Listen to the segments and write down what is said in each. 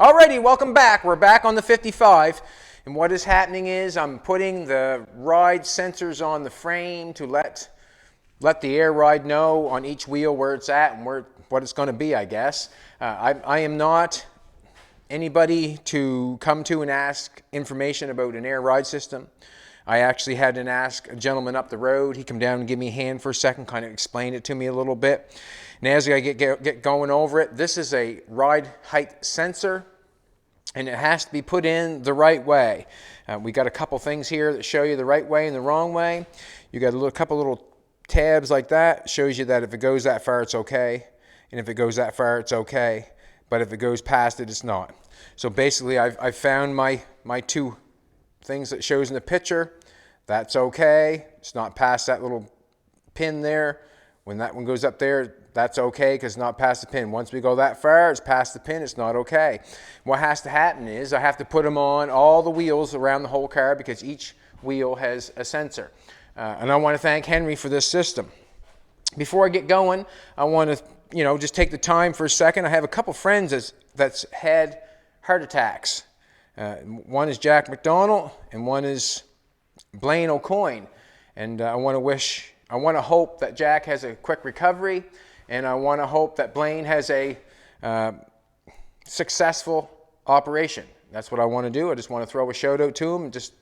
Alrighty, welcome back. We're back on the 55. And what is happening is I'm putting the ride sensors on the frame to let the air ride know on each wheel where it's at and what it's going to be, I guess. I am not anybody to come to and ask information about an air ride system. I actually had to ask a gentleman up the road. He came down and give me a hand for a second, kind of explain it to me a little bit. And as I get going over it, this is a ride height sensor, and it has to be put in the right way. We got a couple things here that show you the right way and the wrong way. You got a couple little tabs like that. Shows you that if it goes that far, it's okay. And if it goes that far, it's okay. But if it goes past it, it's not. So basically, I've found my two things that shows in the picture. That's okay. It's not past that little pin there. When that one goes up there, that's okay because it's not past the pin. Once we go that far, it's past the pin, it's not okay. What has to happen is I have to put them on all the wheels around the whole car because each wheel has a sensor. And I want to thank Henry for this system. Before I get going, I want to just take the time for a second. I have a couple friends that's had heart attacks. One is Jack McDonald and one is Blaine O'Coin. And I want to hope that Jack has a quick recovery, and I want to hope that Blaine has a successful operation. That's what I want to do. I just want to throw a shout out to him and just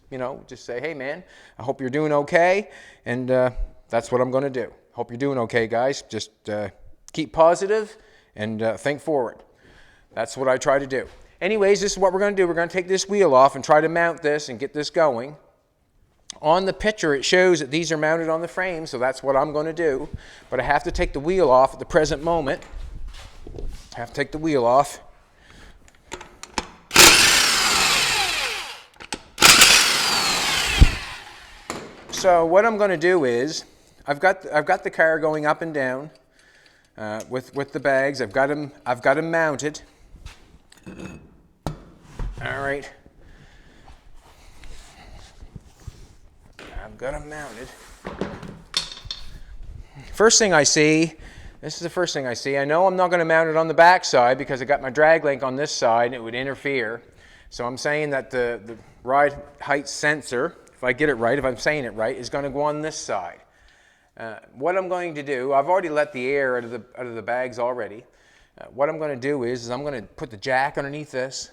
say, hey man, I hope you're doing okay, and that's what I'm going to do. Hope you're doing okay, guys. Just keep positive and think forward. That's what I try to do. Anyways, this is what we're going to do. We're going to take this wheel off and try to mount this and get this going. On the picture, it shows that these are mounted on the frame, so that's what I'm going to do. But I have to take the wheel off at the present moment. I have to take the wheel off. So what I'm going to do is, I've got the car going up and down with the bags. I've got them mounted. All right. I've got them mounted. First thing I see, this is the first thing I see. I know I'm not going to mount it on the back side because I got my drag link on this side and it would interfere. So I'm saying that the ride height sensor, if I get it right, if I'm saying it right, is going to go on this side. What I'm going to do, I've already let the air out of the bags already. What I'm going to do is I'm going to put the jack underneath this,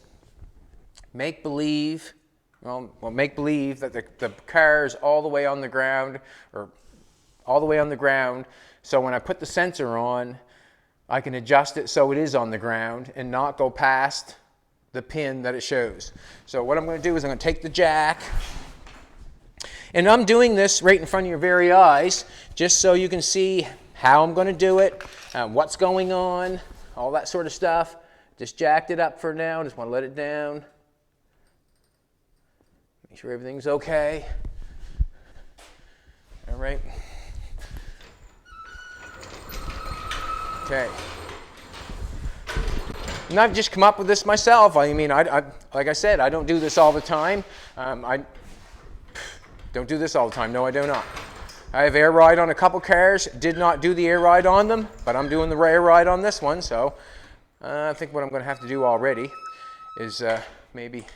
make believe that the car is all the way on the ground, so when I put the sensor on, I can adjust it so it is on the ground and not go past the pin that it shows. So what I'm going to do is I'm going to take the jack, and I'm doing this right in front of your very eyes, just so you can see how I'm going to do it, what's going on, all that sort of stuff. Just jacked it up for now, just want to let it down. Make sure everything's okay. All right. Okay. And I've just come up with this myself. I mean, I like I said, I don't do this all the time. I don't do this all the time. No, I do not. I have air ride on a couple cars. Did not do the air ride on them, but I'm doing the air ride on this one. So I think what I'm going to have to do already is maybe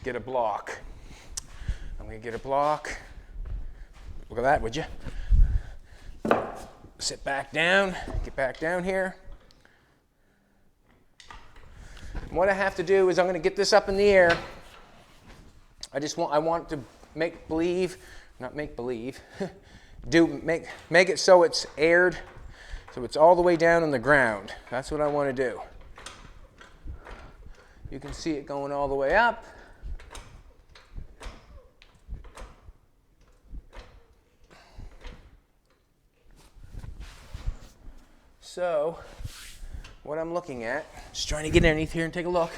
get a block. I'm going to get a block. Look at that, would you? Sit back down. Get back down here. And what I have to do is I'm going to get this up in the air. I want to make it so it's aired, so it's all the way down on the ground. That's what I want to do. You can see it going all the way up. So, what I'm looking at, just trying to get underneath here and take a look.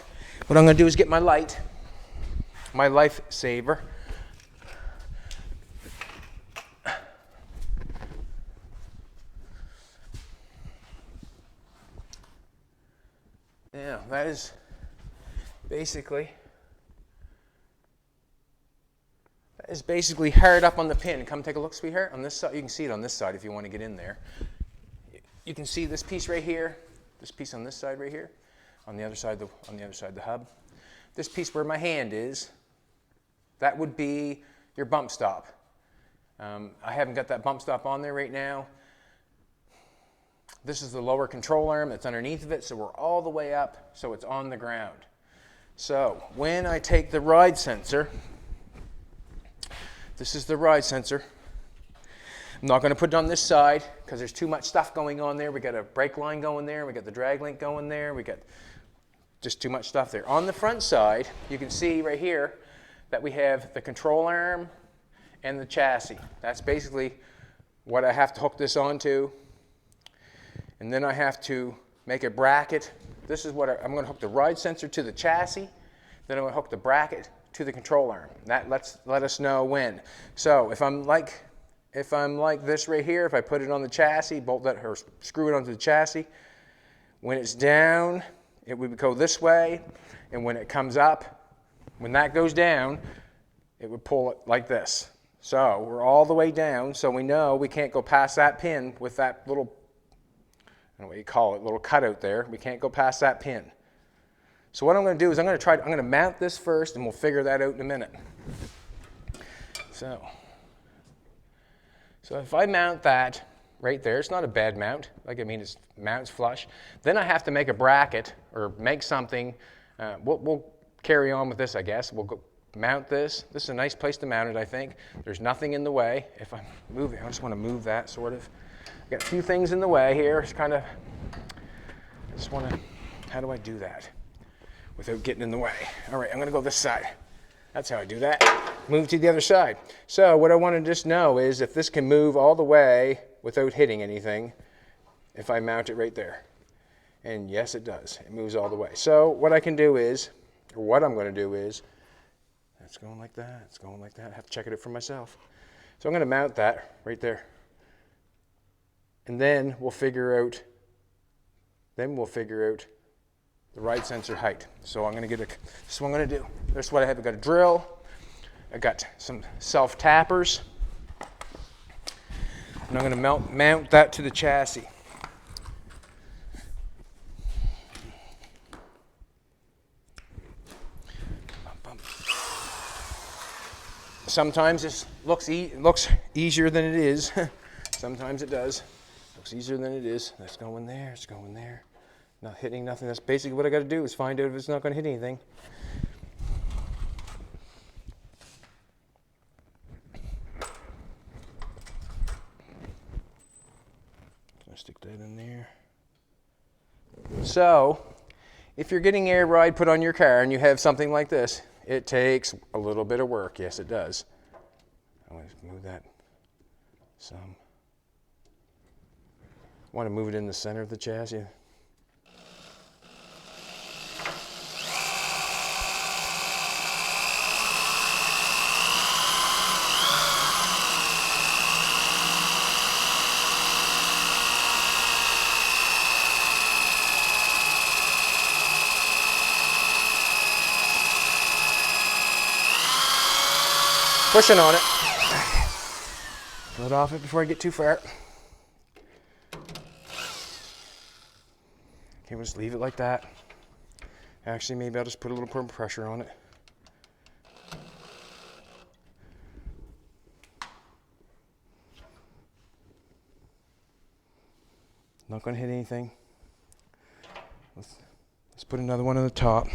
What I'm going to do is get my light, my lifesaver. Yeah, that is basically hard up on the pin. Come take a look, sweetheart. On this side, you can see it on this side if you want to get in there. You can see this piece right here, this piece on this side right here. on the other side of the hub. This piece where my hand is, that would be your bump stop. I haven't got that bump stop on there right now. This is the lower control arm that's underneath of it, so we're all the way up, so it's on the ground. So when I take the ride sensor, this is the ride sensor. I'm not going to put it on this side because there's too much stuff going on there. We got a brake line going there. We got the drag link going there. We got just too much stuff there. On the front side, you can see right here that we have the control arm and the chassis. That's basically what I have to hook this onto. And then I have to make a bracket. This is what I'm going to hook the ride sensor to the chassis. Then I'm going to hook the bracket to the control arm. That let us know when. So if I'm like this right here, if I put it on the chassis, bolt that or screw it onto the chassis, when it's down, it would go this way, and when it comes up, when that goes down, it would pull it like this. So we're all the way down, so we know we can't go past that pin with that little, I don't know what you call it, little cutout there. We can't go past that pin. So what I'm going to do is I'm going to mount this first, and we'll figure that out in a minute. So if I mount that right there, it's not a bad mount. It mounts flush. Then I have to make a bracket or make something. We'll carry on with this, I guess. We'll go mount this. This is a nice place to mount it, I think. There's nothing in the way. If I'm moving, I just want to move that sort of. I've got a few things in the way here. It's kind of, I just want to, how do I do that without getting in the way? All right, I'm going to go this side. That's how I do that. Move to the other side. So what I want to just know is if this can move all the way without hitting anything, if I mount it right there. And yes, it does. It moves all the way. So what I can do is, or what I'm going to do is, that's going like that, it's going like that. I have to check it out for myself. So I'm going to mount that right there. And then we'll figure out the ride sensor height. So I'm going to get this is what I'm going to do. This is what I have. I've got a drill. I've got some self-tappers. And I'm going to mount that to the chassis. Sometimes this looks easier than it is. Sometimes it does. Looks easier than it is. That's going there. It's going there. Not hitting nothing. That's basically what I got to do is find out if it's not going to hit anything. I'll stick that in there. So, if you're getting air ride put on your car and you have something like this, it takes a little bit of work. Yes, it does. I'm going to move that some. I want to move it in the center of the chassis. Pushing on it. Let off it before I get too far. Okay, we'll just leave it like that. Actually, maybe I'll just put a little more pressure on it. Not going to hit anything. Let's put another one on the top.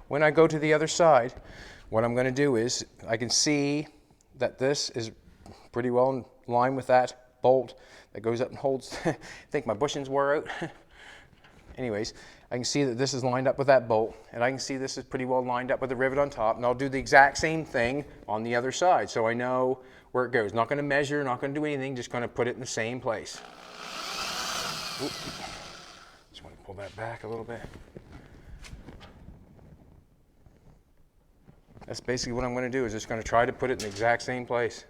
When I go to the other side, what I'm going to do is I can see that this is pretty well in line with that bolt that goes up and holds. I think my bushings wore out. Anyways, I can see that this is lined up with that bolt, and I can see this is pretty well lined up with the rivet on top, and I'll do the exact same thing on the other side so I know where it goes. Not going to measure, not going to do anything, just going to put it in the same place. Oop. Just want to pull that back a little bit. That's basically what I'm going to do, is just going to try to put it in the exact same place.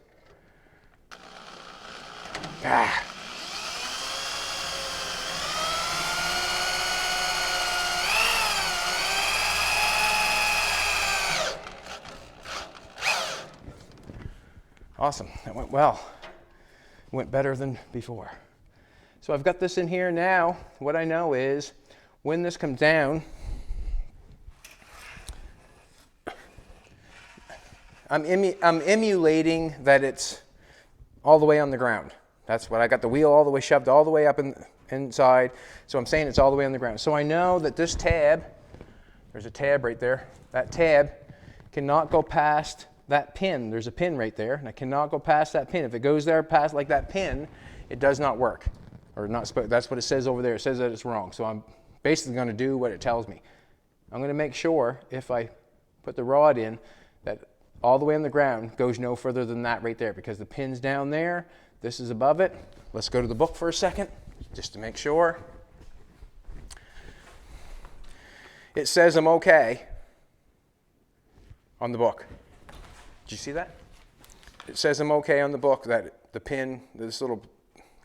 Ah. Awesome, that went well. Went better than before. So I've got this in here now. What I know is when this comes down, I'm emulating that it's all the way on the ground. That's what I got, the wheel all the way shoved all the way up inside. So I'm saying it's all the way on the ground. So I know that this tab, there's a tab right there, that tab cannot go past that pin. There's a pin right there, and I cannot go past that pin. If it goes there past like that pin, it does not work. Or not, that's what it says over there. It says that it's wrong. So I'm basically going to do what it tells me. I'm going to make sure if I put the rod in that all the way on the ground goes no further than that right there, because the pin's down there, this is above it. Let's go to the book for a second just to make sure. It says I'm okay on the book. Did you see that? It says I'm okay on the book that the pin, this little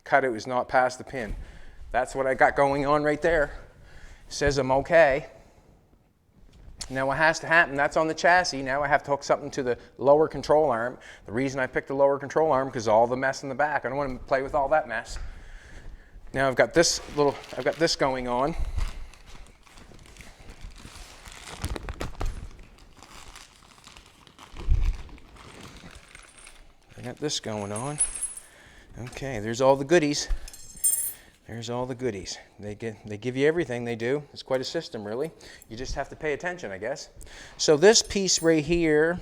cutout is not past the pin. That's what I got going on right there. It says I'm okay. Now what has to happen, that's on the chassis. Now I have to hook something to the lower control arm. The reason I picked the lower control arm, because all the mess in the back. I don't want to play with all that mess. Now I've got this going on. I got this going on. Okay, there's all the goodies. There's all the goodies. They give you everything, they do. It's quite a system, really. You just have to pay attention, I guess. So this piece right here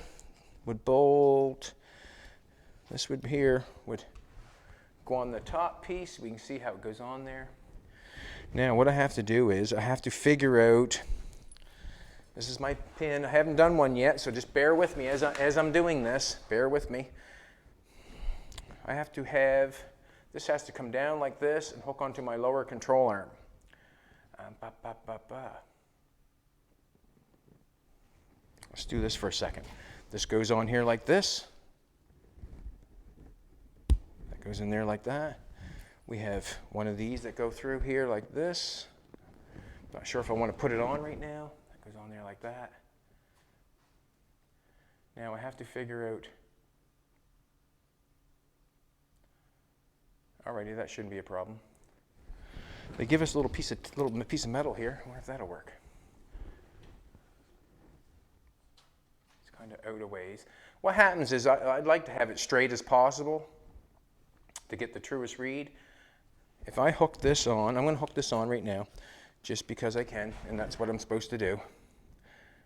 would bolt. This would here would go on the top piece. We can see how it goes on there. Now what I have to do is I have to figure out, this is my pin. I haven't done one yet, so just bear with me as I'm doing this. Bear with me. I have to have, this has to come down like this and hook onto my lower control arm. Let's do this for a second. This goes on here like this. That goes in there like that. We have one of these that go through here like this. Not sure if I want to put it on right now. That goes on there like that. Now I have to figure out. Alrighty, that shouldn't be a problem. They give us a little piece of metal here. I wonder if that'll work. It's kind of out of ways. What happens is I'd like to have it straight as possible to get the truest read. If I hook this on, I'm going to hook this on right now, just because I can, and that's what I'm supposed to do.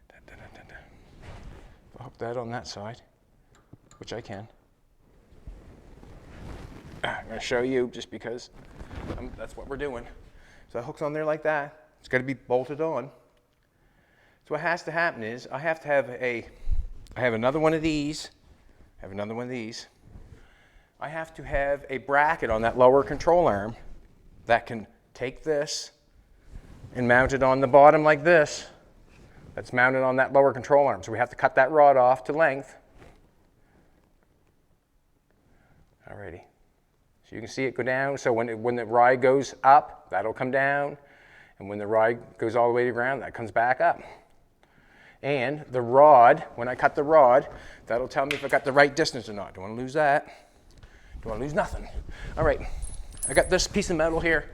If I hook that on that side, which I can. I'm going to show you just because that's what we're doing. So it hooks on there like that. It's got to be bolted on. So what has to happen is I have to have I have another one of these. I have to have a bracket on that lower control arm that can take this and mount it on the bottom like this. That's mounted on that lower control arm. So we have to cut that rod off to length. Alrighty. So you can see it go down. So when the ride goes up, that'll come down. And when the ride goes all the way to the ground, that comes back up. And the rod, when I cut the rod, that'll tell me if I got the right distance or not. Don't want to lose that. Don't want to lose nothing. All right, I got this piece of metal here.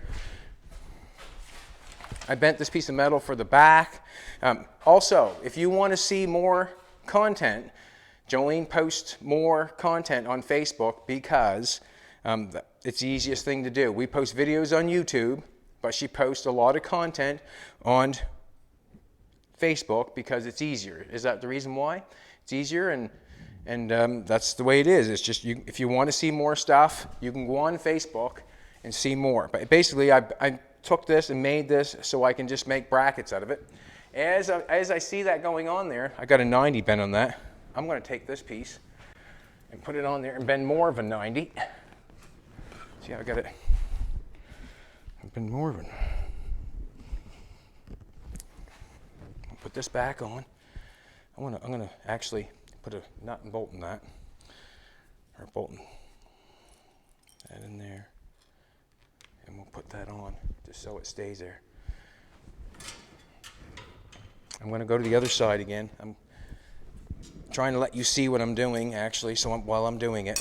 I bent this piece of metal for the back. Also, if you want to see more content, Jolene posts more content on Facebook because it's the easiest thing to do. We post videos on YouTube, but she posts a lot of content on Facebook because it's easier. Is that the reason why? It's easier, and that's the way it is. It's just if you want to see more stuff, you can go on Facebook and see more. But basically, I took this and made this so I can just make brackets out of it. As I see that going on there, I got a 90 bent on that. I'm going to take this piece and put it on there and bend more of a 90. See how I got it? I've been more of it. I'll put this back on. I'm gonna actually put a nut and bolt in that, or bolting that in there, and we'll put that on just so it stays there. I'm going to go to the other side again. I'm trying to let you see what I'm doing actually, so while I'm doing it.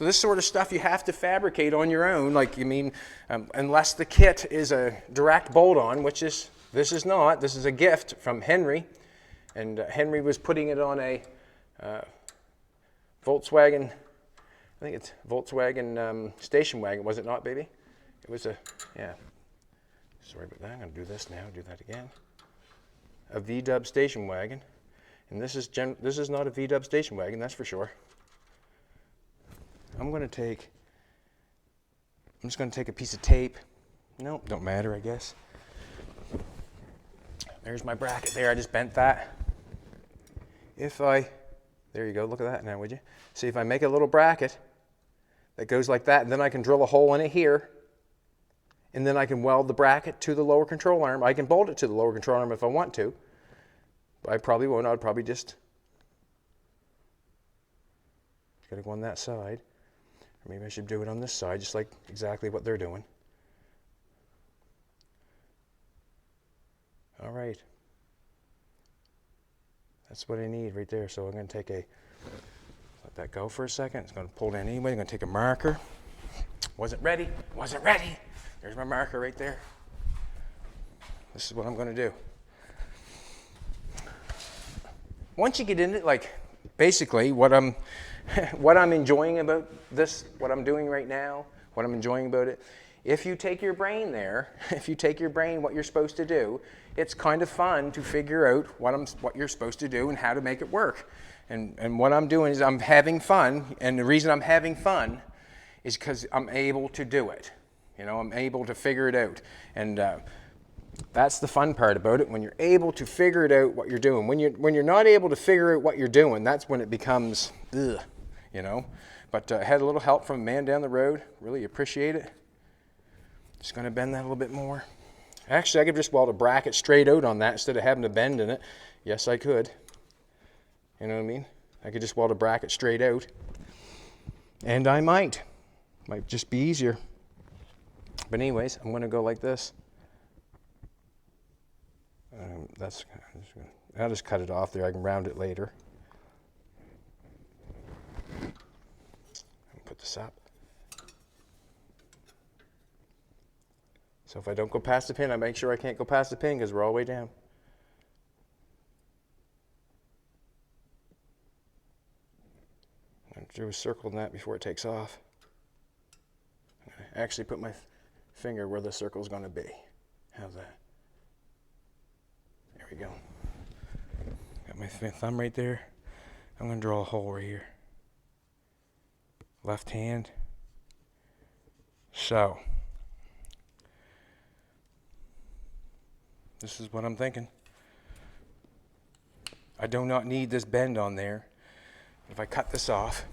So this sort of stuff you have to fabricate on your own, like, unless the kit is a direct bolt-on, which this is not. This is a gift from Henry, and Henry was putting it on a Volkswagen, I think it's Volkswagen station wagon, was it not, baby? It was yeah. Sorry about that, I'm gonna do this now, do that again. A V-dub station wagon, and this is not a V-dub station wagon, that's for sure. I'm just going to take a piece of tape. Nope, don't matter, I guess. There's my bracket there. I just bent that. There you go. Look at that now, would you? See, if I make a little bracket that goes like that, and then I can drill a hole in it here, and then I can weld the bracket to the lower control arm. I can bolt it to the lower control arm if I want to, but I probably won't. I'd probably just got to go on that side. Or maybe I should do it on this side, just like exactly what they're doing. All right. That's what I need right there. So I'm going to let that go for a second. It's going to pull down anyway. I'm going to take a marker. Wasn't ready. There's my marker right there. This is what I'm going to do. Once you get in it, like basically what I'm enjoying about this, what I'm doing right now, what I'm enjoying about it, if you take your brain there, what you're supposed to do, it's kind of fun to figure out what you're supposed to do and how to make it work. And what I'm doing is I'm having fun, and the reason I'm having fun is because I'm able to do it. I'm able to figure it out. And that's the fun part about it, when you're able to figure it out what you're doing. When you're not able to figure out what you're doing, that's when it becomes, ugh. But I had a little help from a man down the road. Really appreciate it. Just going to bend that a little bit more. Actually, I could just weld a bracket straight out on that instead of having to bend in it. Yes, I could. You know what I mean? I could just weld a bracket straight out. And I might. Might just be easier. But anyways, I'm going to go like this. I'll just cut it off there. I can round it later. Put this up. So if I don't go past the pin, I make sure I can't go past the pin because we're all the way down. I'm going to do a circle in that before it takes off. I actually put my finger where the circle is going to be. How's that? There we go. Got my thumb right there. I'm going to draw a hole right here. Left hand. So, this is what I'm thinking. I do not need this bend on there. If I cut this off,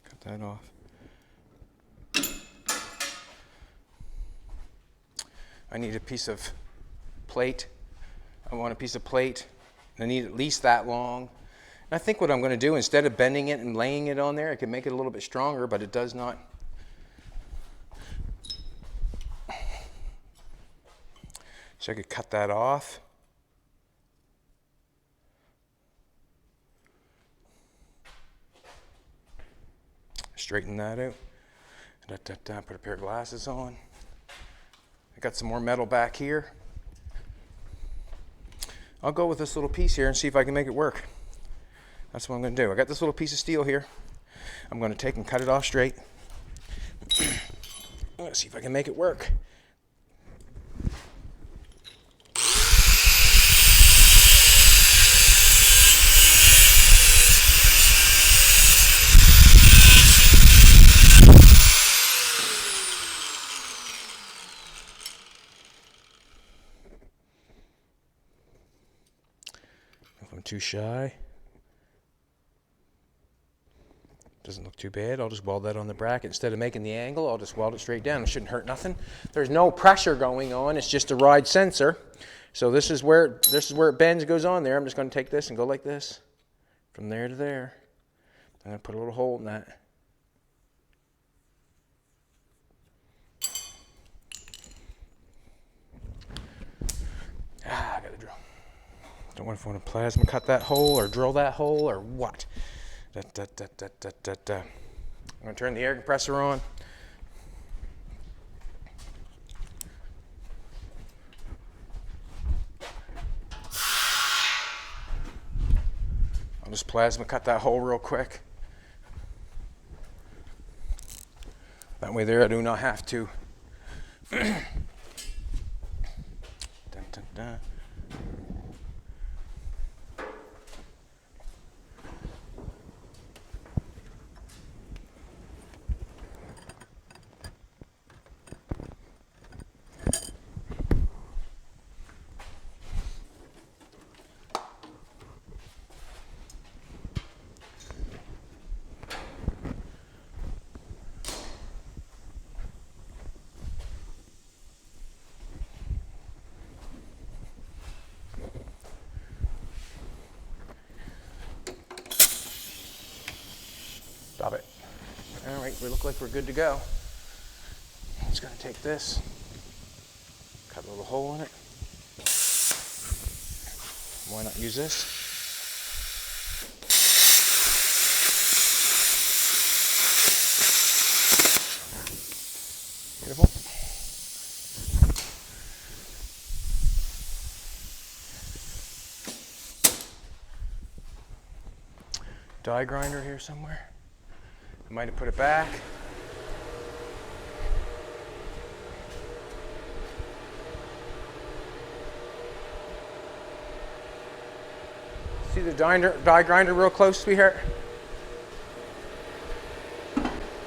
cut that off. I need a piece of plate. I want a piece of plate. I need at least that long. And I think what I'm going to do, instead of bending it and laying it on there, I can make it a little bit stronger, but it does not. So I could cut that off. Straighten that out. Put a pair of glasses on. I got some more metal back here. I'll go with this little piece here and see if I can make it work. That's what I'm going to do. I got this little piece of steel here. I'm going to take and cut it off straight. Let's see if I can make it work. If I'm too shy, doesn't look too bad. I'll just weld that on the bracket. Instead of making the angle, I'll just weld it straight down. It shouldn't hurt nothing. There's no pressure going on. It's just a ride sensor. So this is where it bends, goes on there. I'm just going to take this and go like this, from there to there. I'm going to put a little hole in that. Don't know if I want to plasma cut that hole or drill that hole or what. I'm going to turn the air compressor on. I'll just plasma cut that hole real quick. That way there I do not have to. Dun, dun, dun. Stop it. All right, we look like we're good to go. Just gonna take this, cut a little hole in it. Why not use this? Beautiful. Die grinder here somewhere. I might have put it back. See the die grinder real close, sweetheart?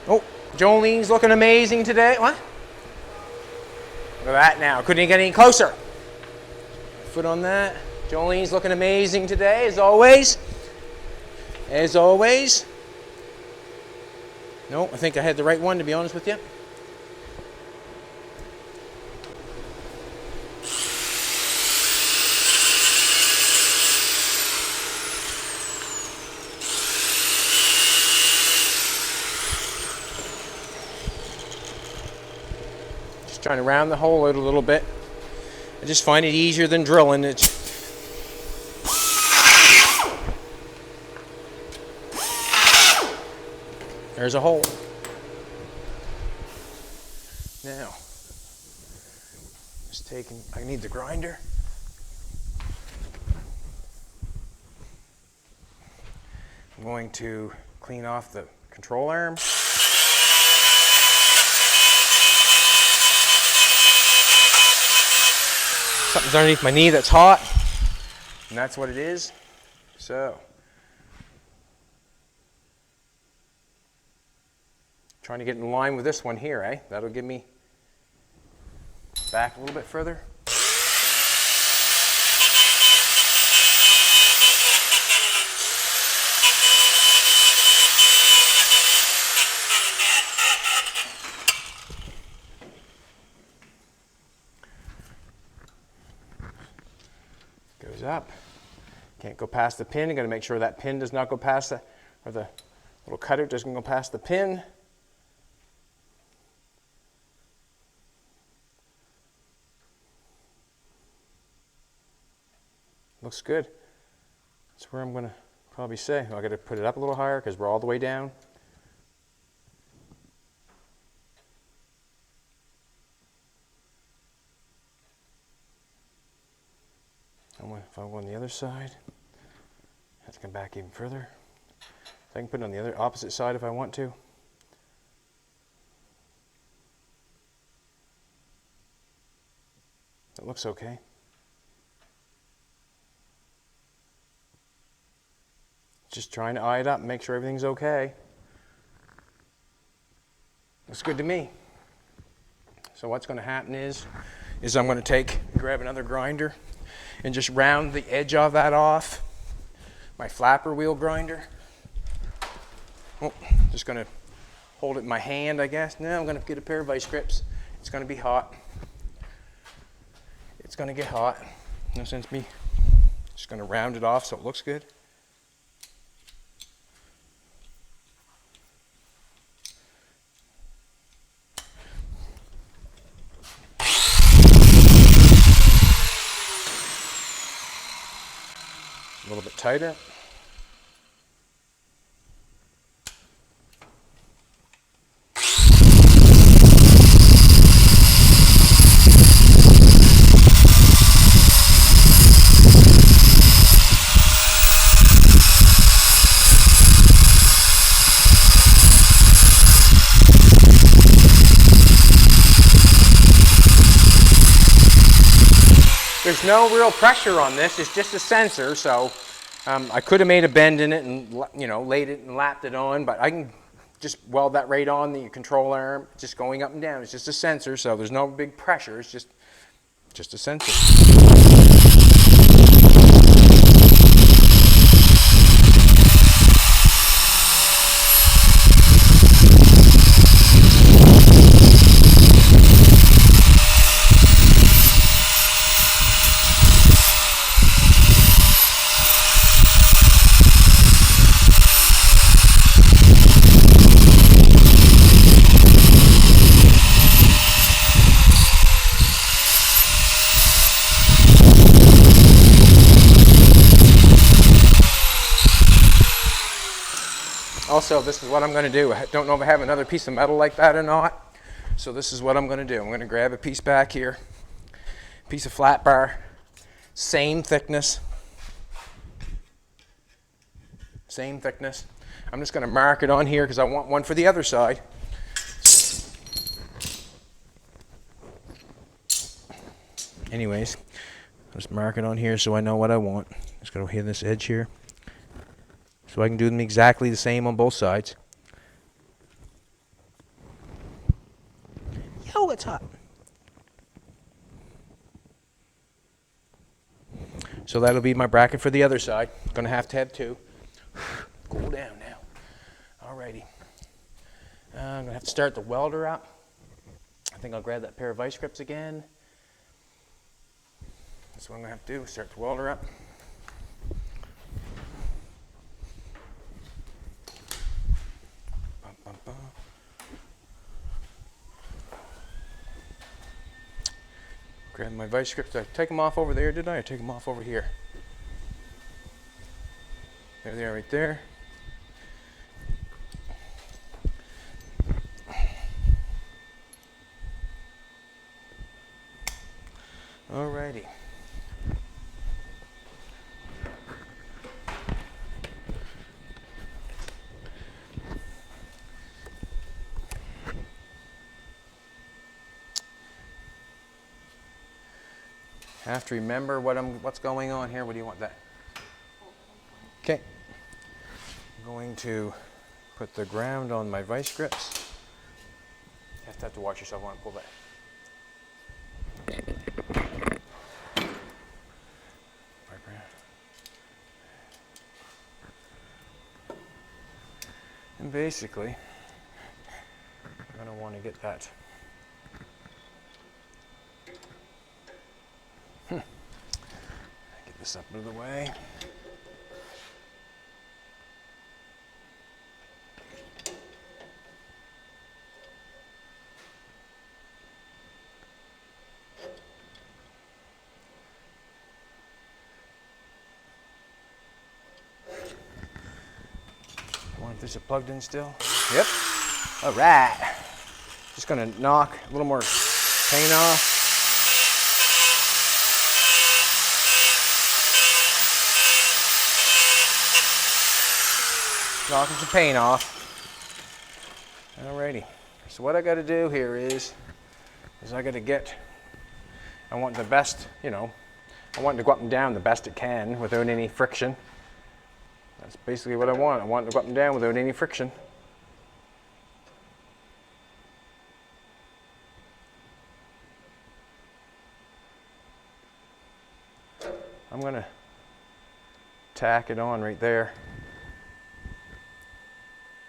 Oh, Jolene's looking amazing today. What? Look at that now. Couldn't get any closer. Foot on that. Jolene's looking amazing today, as always. As always. No, I think I had the right one, to be honest with you. Just trying to round the hole out a little bit. I just find it easier than drilling. There's a hole. Now, just taking, I need the grinder. I'm going to clean off the control arm. Something's underneath my knee that's hot, and that's what it is. So, trying to get in line with this one here, eh? That'll give me back a little bit further. Goes up. Can't go past the pin. You got to make sure that pin does not go past the, or the little cutter doesn't go past the pin. Looks good. That's where I'm going to probably say. I got to put it up a little higher because we're all the way down. If I go on the other side, I have to come back even further. So I can put it on the other opposite side if I want to. That looks okay. Just trying to eye it up and make sure everything's okay. Looks good to me. So what's going to happen is I'm going to grab another grinder and just round the edge of that off. My flapper wheel grinder. Oh, just going to hold it in my hand, I guess. Now I'm going to get a pair of vice grips. It's going to be hot. It's going to get hot. No sense me. Just going to round it off so it looks good. A little bit tighter. There's no real pressure on this, it's just a sensor, so I could have made a bend in it and, you know, laid it and lapped it on, but I can just weld that right on the control arm, just going up and down. It's just a sensor, so there's no big pressure, it's just a sensor. Also, this is what I'm going to do. I don't know if I have another piece of metal like that or not. So this is what I'm going to do. I'm going to grab a piece back here, piece of flat bar, same thickness. Same thickness. I'm just going to mark it on here because I want one for the other side. Anyways, I'll just mark it on here so I know what I want. Just going to hit this edge here. So I can do them exactly the same on both sides. Yo, it's hot. So that'll be my bracket for the other side. Gonna have to have two. Cool down now. Alrighty. I'm gonna have to start the welder up. I think I'll grab that pair of vice grips again. That's what I'm gonna have to do, start the welder up. Grab my vice grips. Did I take them off over there, did I? Or take them off over here? There they are right there. Alrighty. Have to remember what's going on here. What do you want that? Okay. I'm going to put the ground on my vice grips. You have to watch yourself when I pull that. And basically, I'm going to want to get that. Get this up out of the way. I wonder if this is plugged in still. Yep. All right. Just going to knock a little more paint off. Knocking some paint off. Alrighty. So what I got to do here is I got to get, I want the best, you know, I want it to go up and down the best it can without any friction. That's basically what I want. I want it to go up and down without any friction. I'm going to tack it on right there.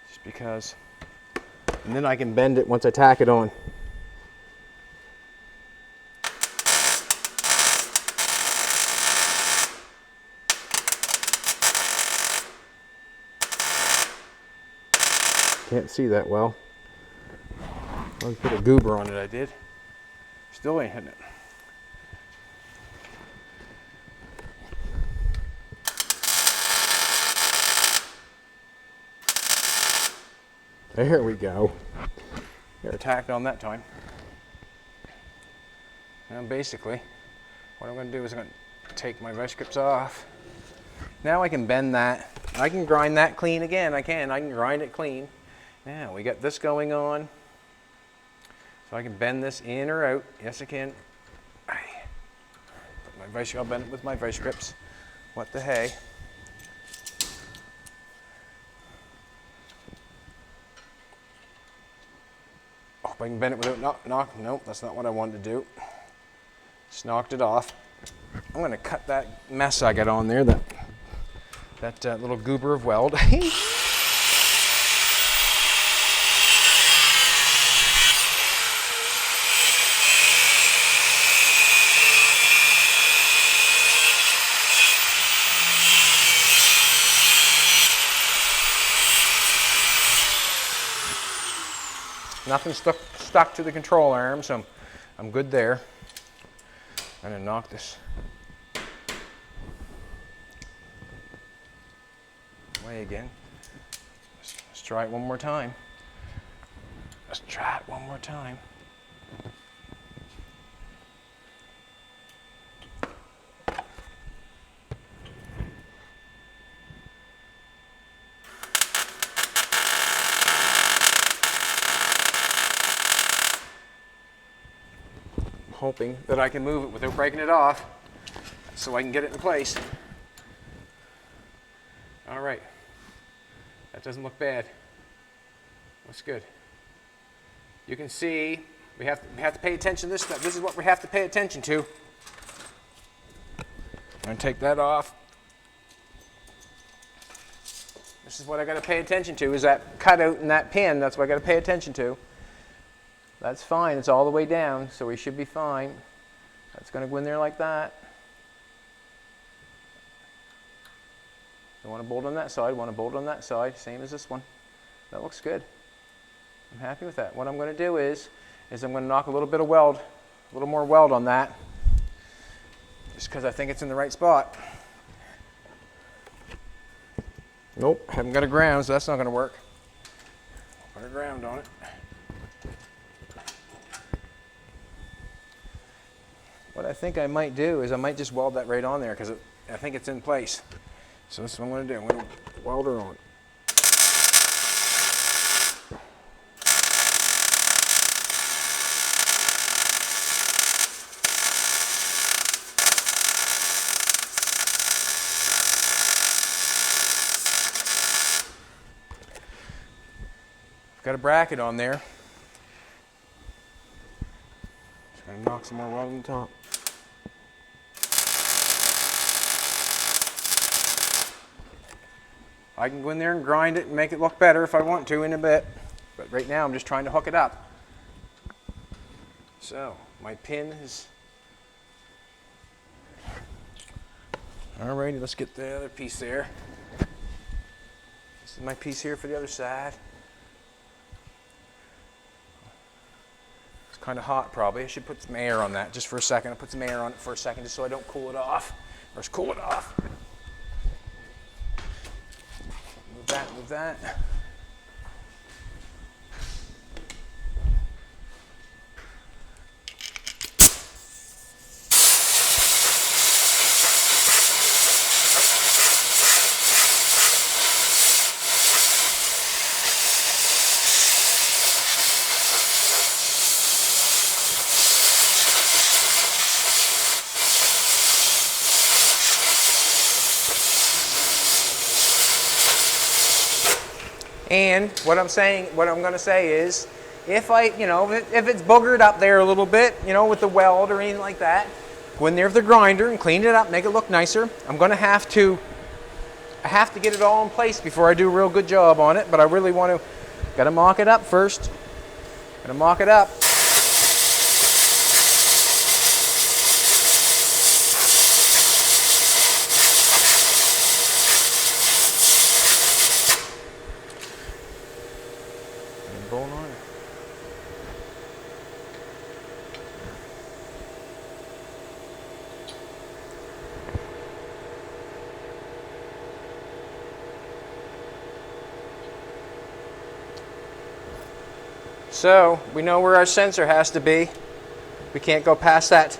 Just because, and then I can bend it once I tack it on. Can't see that well. I'll put a goober on it, I did. Still ain't hitting it. There we go. They're tacked on that time. Now basically, what I'm going to do is I'm going to take my vice grips off. Now I can bend that. I can grind that clean again. I can grind it clean. Now we got this going on. So I can bend this in or out. Yes, I can. Put my vice, I'll bend it with my vice grips. What the hey. Oh, if I can bend it without nope, that's not what I wanted to do. Just knocked it off. I'm going to cut that mess I got on there, that little goober of weld. Nothing stuck to the control arm, so I'm good there. I'm going to knock this away again. Let's try it one more time. Let's try it one more time. Hoping that I can move it without breaking it off so I can get it in place. All right, that doesn't look bad. Looks good. You can see we have to pay attention to this stuff. This is what we have to pay attention to. I'm going to take that off. This is what I got to pay attention to, is that cutout and that pin. That's what I got to pay attention to. That's fine, it's all the way down, so we should be fine. That's going to go in there like that. You want to bolt on that side, want to bolt on that side, same as this one. That looks good. I'm happy with that. What I'm going to do is I'm going to knock a little bit of weld, a little more weld on that, just because I think it's in the right spot. Nope, haven't got a ground, so that's not going to work. Put a ground on it. What I think I might do is I might just weld that right on there because I think it's in place. So this is what I'm going to do. I'm going to weld her on. I've got a bracket on there. Just going to knock some more weld on the top. I can go in there and grind it and make it look better if I want to in a bit. But right now I'm just trying to hook it up. So my pin is... Alrighty, let's get the other piece there. This is my piece here for the other side. It's kind of hot probably. I should put some air on that just for a second. I'll put some air on it for a second just so I don't cool it off. Or just cool it off. Move that. And what I'm going to say is, if if it's boogered up there a little bit, with the weld or anything like that, go in there with the grinder and clean it up, make it look nicer. I have to get it all in place before I do a real good job on it, but I really got to mock it up first. Got to mock it up. Bolt on it. So we know where our sensor has to be. We can't go past that.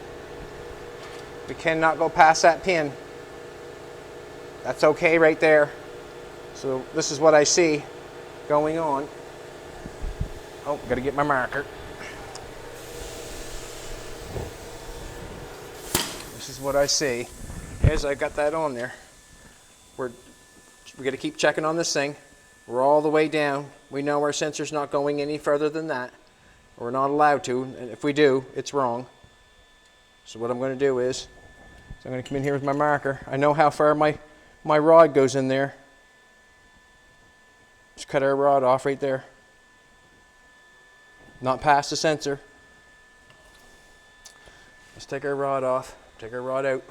We cannot go past that pin. That's okay right there. So this is what I see going on. Oh, gotta get my marker. This is what I see. As I got that on there. We gotta keep checking on this thing. We're all the way down. We know our sensor's not going any further than that. We're not allowed to, and if we do, it's wrong. So what I'm going to do is, I'm going to come in here with my marker. I know how far my rod goes in there. Just cut our rod off right there. Not past the sensor. Let's take our rod off, take our rod out.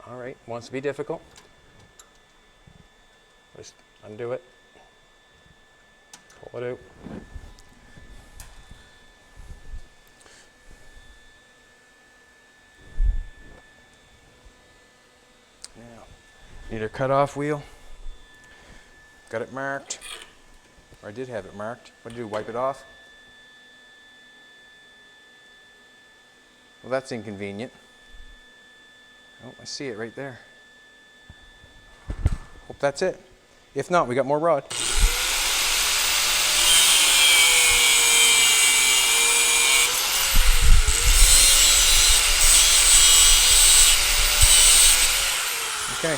All right, wants to be difficult. Just undo it. Pull it out. Now, need a cutoff wheel. Got it marked. Or I did have it marked. What do you do? Wipe it off? Well, that's inconvenient. Oh, I see it right there. Hope that's it. If not, we got more rod. Okay.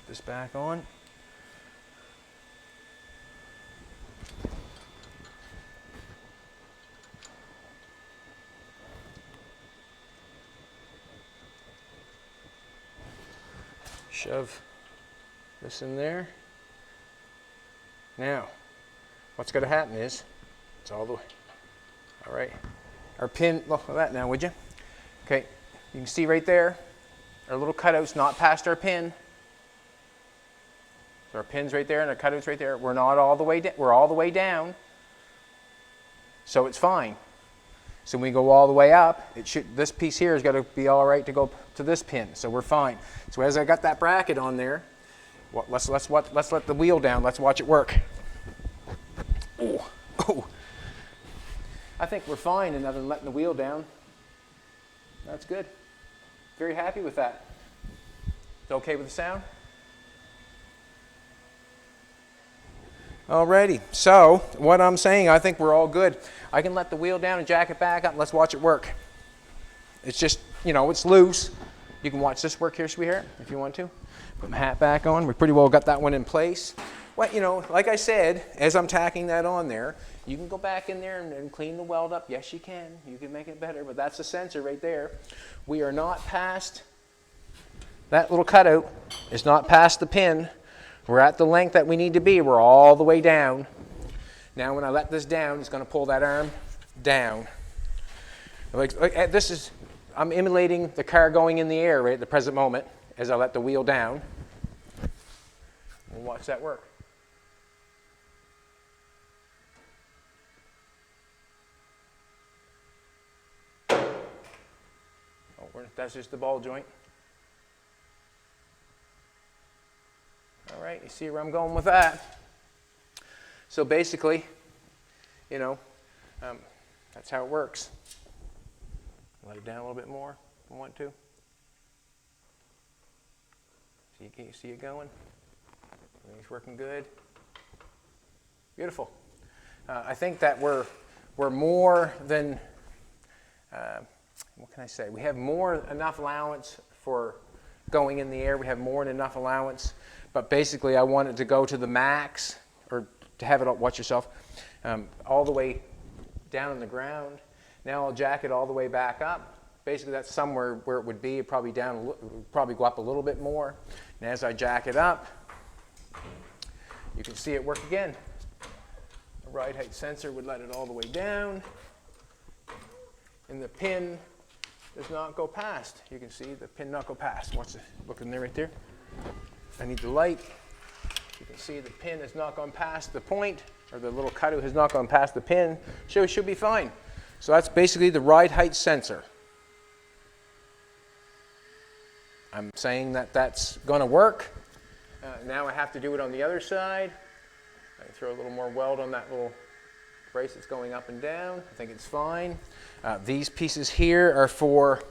This back on. Shove this in there. Now, what's going to happen is, it's all the way. All right. Our pin, look at that now, would you? Okay, you can see right there, our little cutout's not past our pin. So our pin's right there and our cutout's right there. We're not all the way down. We're all the way down. So it's fine. So when we go all the way up, this piece here has got to be all right to go to this pin. So we're fine. So as I got that bracket on there, let's let the wheel down. Let's watch it work. Oh, oh. I think we're fine in other than letting the wheel down. That's good. Very happy with that. It's okay with the sound? Alrighty, so what I'm saying, I think we're all good. I can let the wheel down and jack it back up and let's watch it work. It's just, you know, it's loose. You can watch this work here, sweetheart, if you want to. Put my hat back on. We pretty well got that one in place. Well, you know, like I said, as I'm tacking that on there, you can go back in there and clean the weld up. Yes, you can. You can make it better, but that's the sensor right there. We are not past, that little cutout is not past the pin. We're at the length that we need to be. We're all the way down. Now when I let this down, it's going to pull that arm down. Like this is, I'm emulating the car going in the air right at the present moment as I let the wheel down. We'll watch that work. Oh, that's just the ball joint. All right, you see where I'm going with that. So basically, you know, that's how it works. Let it down a little bit more if I want to. Can you see it going? Everything's working good. Beautiful. I think that we're more than, what can I say? We have enough allowance for going in the air. We have more than enough allowance. But basically, I want it to go to the max, or to have it, watch yourself, all the way down on the ground. Now I'll jack it all the way back up. Basically, that's somewhere where it would be. It'd probably go up a little bit more. And as I jack it up, you can see it work again. The ride height sensor would let it all the way down. And the pin does not go past. You can see the pin not go past. Watch it, look in there right there. I need the light. You can see the pin has not gone past the point, or the little cutout has not gone past the pin. So it should be fine. So that's basically the ride height sensor. I'm saying that that's going to work. Now I have to do it on the other side. I can throw a little more weld on that little brace that's going up and down. I think it's fine. These pieces here are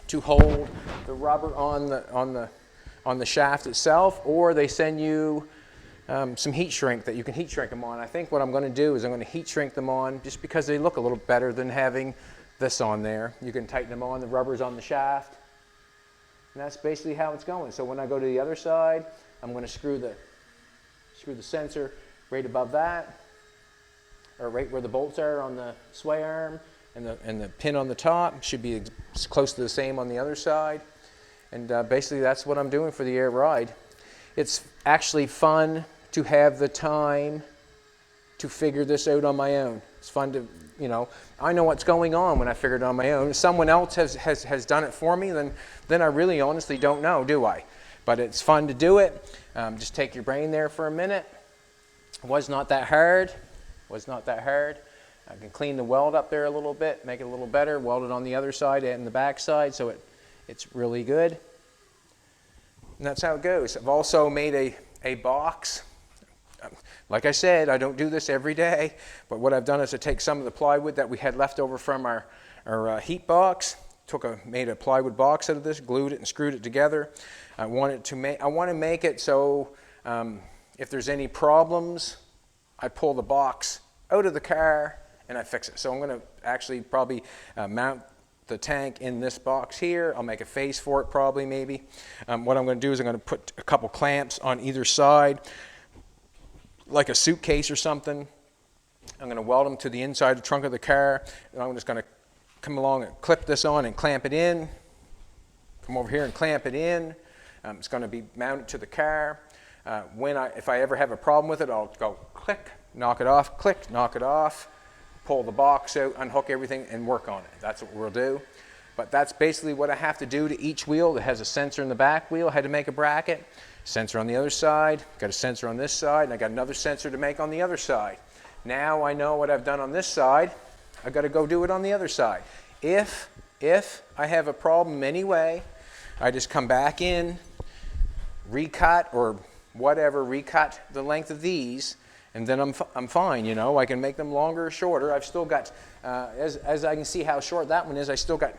to hold the rubber on the shaft itself, or they send you some heat shrink that you can heat shrink them on. I think what I'm going to do is I'm going to heat shrink them on just because they look a little better than having this on there. You can tighten them on, the rubber's on the shaft, and that's basically how it's going. So when I go to the other side, I'm going to screw the sensor right above that, or right where the bolts are on the sway arm, and the pin on the top should be as close to the same on the other side. And basically that's what I'm doing for the air ride. It's actually fun to have the time to figure this out on my own. It's fun to, you know, I know what's going on when I figure it on my own. If someone else has done it for me, then I really honestly don't know, do I? But it's fun to do it. Just take your brain there for a minute. It was not that hard. I can clean the weld up there a little bit, make it a little better, weld it on the other side and the back side, so it's really good. And that's how it goes. I've also made a box. Like I said, I don't do this every day, but what I've done is I take some of the plywood that we had left over from our heat box, made a plywood box out of this, glued it and screwed it together. I want to make it so if there's any problems, I pull the box out of the car and I fix it. So I'm going to actually probably mount the tank in this box here. I'll make a face for it probably, maybe. What I'm going to do is I'm going to put a couple clamps on either side, like a suitcase or something. I'm going to weld them to the inside of the trunk of the car, and I'm just going to come along and clip this on and clamp it in. Come over here and clamp it in. It's going to be mounted to the car. If I ever have a problem with it, I'll go click, knock it off, click, knock it off, pull the box out, unhook everything, and work on it. That's what we'll do. But that's basically what I have to do to each wheel. It has a sensor in the back wheel. I had to make a bracket. Sensor on the other side. Got a sensor on this side, and I got another sensor to make on the other side. Now I know what I've done on this side. I've got to go do it on the other side. If I have a problem anyway, I just come back in, recut or whatever, recut the length of these, and then I'm fine, you know. I can make them longer or shorter. I've still got, as I can see how short that one is, I still got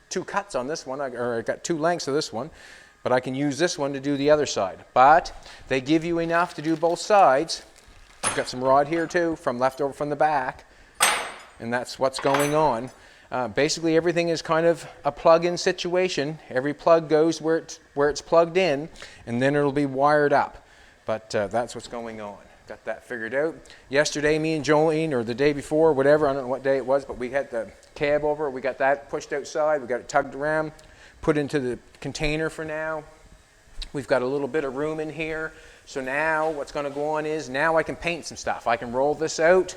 2 cuts on this one, or I got 2 lengths of this one, but I can use this one to do the other side. But they give you enough to do both sides. I've got some rod here too, from leftover from the back, and that's what's going on. Basically everything is kind of a plug-in situation. Every plug goes where it's plugged in, and then it'll be wired up. But that's what's going on. Got that figured out. Yesterday, me and Jolene, or the day before, whatever, I don't know what day it was, but we had the cab over. We got that pushed outside. We got it tugged around, put into the container for now. We've got a little bit of room in here. So now what's going to go on is now I can paint some stuff. I can roll this out,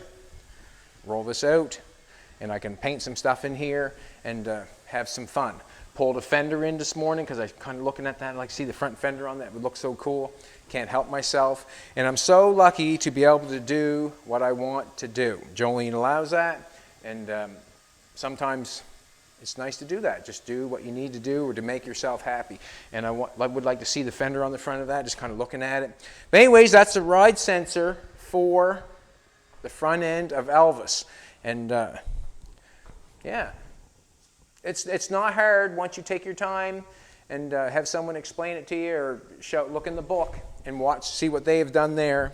and I can paint some stuff in here and have some fun. Pulled a fender in this morning because I was kind of looking at that, like see the front fender on that, it would look so cool. Can't help myself. And I'm so lucky to be able to do what I want to do. Jolene allows that, and sometimes it's nice to do that. Just do what you need to do or to make yourself happy. And I would like to see the fender on the front of that, just kind of looking at it. But anyways, that's the ride sensor for the front end of Elvis. And yeah, it's not hard once you take your time and have someone explain it to you, or look in the book and see what they have done there.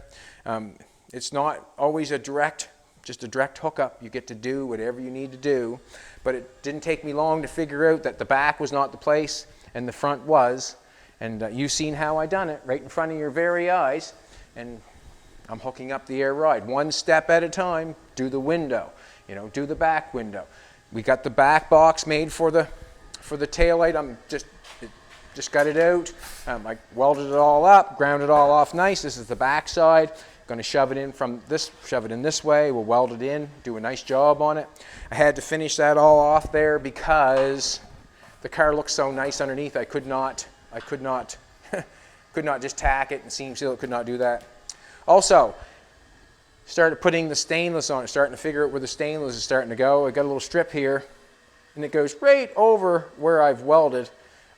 It's not always just a direct hookup. You get to do whatever you need to do. But it didn't take me long to figure out that the back was not the place and the front was. And you've seen how I done it right in front of your very eyes. And I'm hooking up the air ride. One step at a time, do the window, do the back window. We got the back box made for the taillight. I'm just got it out. I welded it all up, ground it all off nice. This is the back side. Going to shove it in this way. We'll weld it in, do a nice job on it. I had to finish that all off there because the car looks so nice underneath. I could not just tack it and seam seal it. Could not do that. Also, started putting the stainless on it, starting to figure out where the stainless is starting to go. I got a little strip here, and it goes right over where I've welded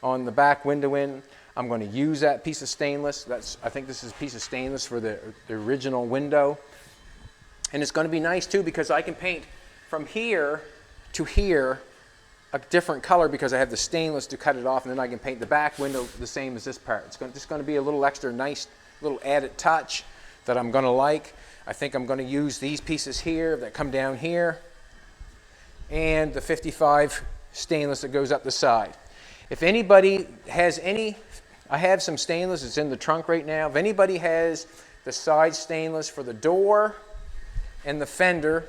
on the back window in. I'm going to use that piece of stainless. I think this is a piece of stainless for the original window. And it's going to be nice too, because I can paint from here to here a different color because I have the stainless to cut it off, and then I can paint the back window the same as this part. It's just going to be a little extra nice little added touch that I'm going to like. I think I'm going to use these pieces here that come down here and the 55 stainless that goes up the side. If anybody has any, I have some stainless, it's in the trunk right now. If anybody has the side stainless for the door and the fender,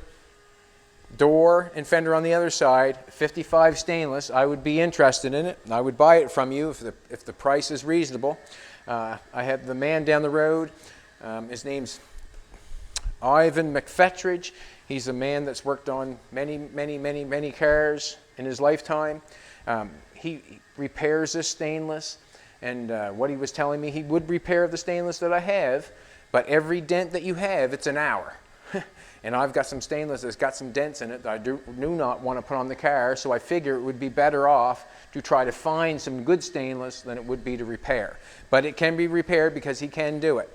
door and fender on the other side, 55 stainless, I would be interested in it. I would buy it from you if the price is reasonable. I have the man down the road, his name's Ivan McFetridge. He's a man that's worked on many cars in his lifetime. He repairs this stainless, and what he was telling me, he would repair the stainless that I have, but every dent that you have, it's an hour. And I've got some stainless that's got some dents in it that I do not want to put on the car, so I figure it would be better off to try to find some good stainless than it would be to repair. But it can be repaired because he can do it.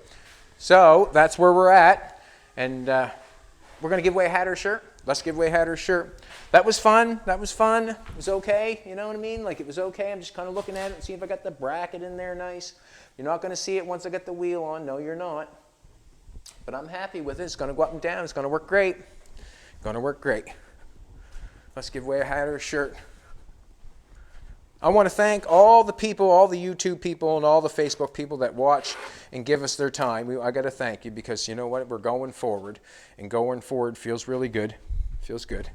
So that's where we're at, and we're going to give away a hat or shirt. Let's give away a hat or shirt. That was fun. That was fun. It was okay. You know what I mean? Like, it was okay. I'm just kind of looking at it and see if I got the bracket in there nice. You're not going to see it once I get the wheel on. No, you're not. But I'm happy with it. It's going to go up and down. It's going to work great. Going to work great. Let's give away a hat or a shirt. I want to thank all the people, all the YouTube people and all the Facebook people that watch and give us their time. I got to thank you, because you know what? We're going forward, and going forward feels really good. Feels good.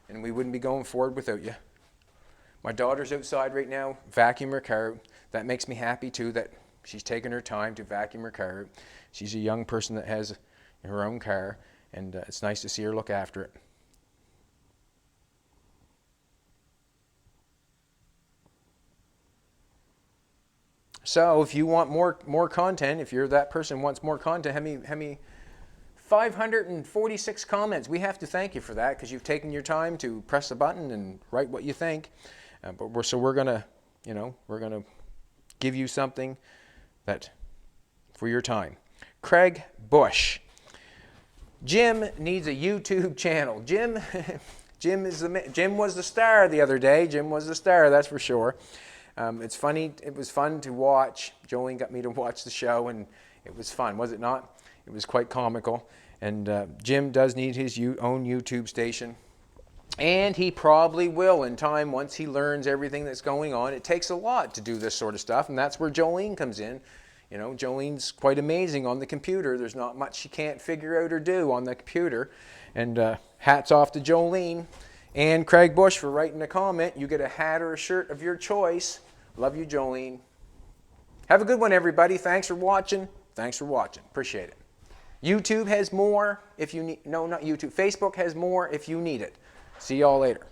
And we wouldn't be going forward without you. My daughter's outside right now, vacuum her car. That makes me happy too, that she's taking her time to vacuum her car. She's a young person that has her own car, and it's nice to see her look after it. So if you want more content, if you're that person who wants more content, how many 546 comments. We have to thank you for that, because you've taken your time to press the button and write what you think. But we're gonna give you something that for your time. Craig Bush. Jim needs a YouTube channel. Jim was the star the other day. Jim was the star, that's for sure. It's funny. It was fun to watch. Jolene got me to watch the show, and it was fun, was it not? It was quite comical. And Jim does need his own YouTube station. And he probably will in time, once he learns everything that's going on. It takes a lot to do this sort of stuff, and that's where Jolene comes in. You know, Jolene's quite amazing on the computer. There's not much she can't figure out or do on the computer. And hats off to Jolene. And Craig Bush for writing a comment. You get a hat or a shirt of your choice. Love you, Jolene. Have a good one, everybody. Thanks for watching. Thanks for watching. Appreciate it. YouTube has more if you need. No, not YouTube. Facebook has more if you need it. See y'all later.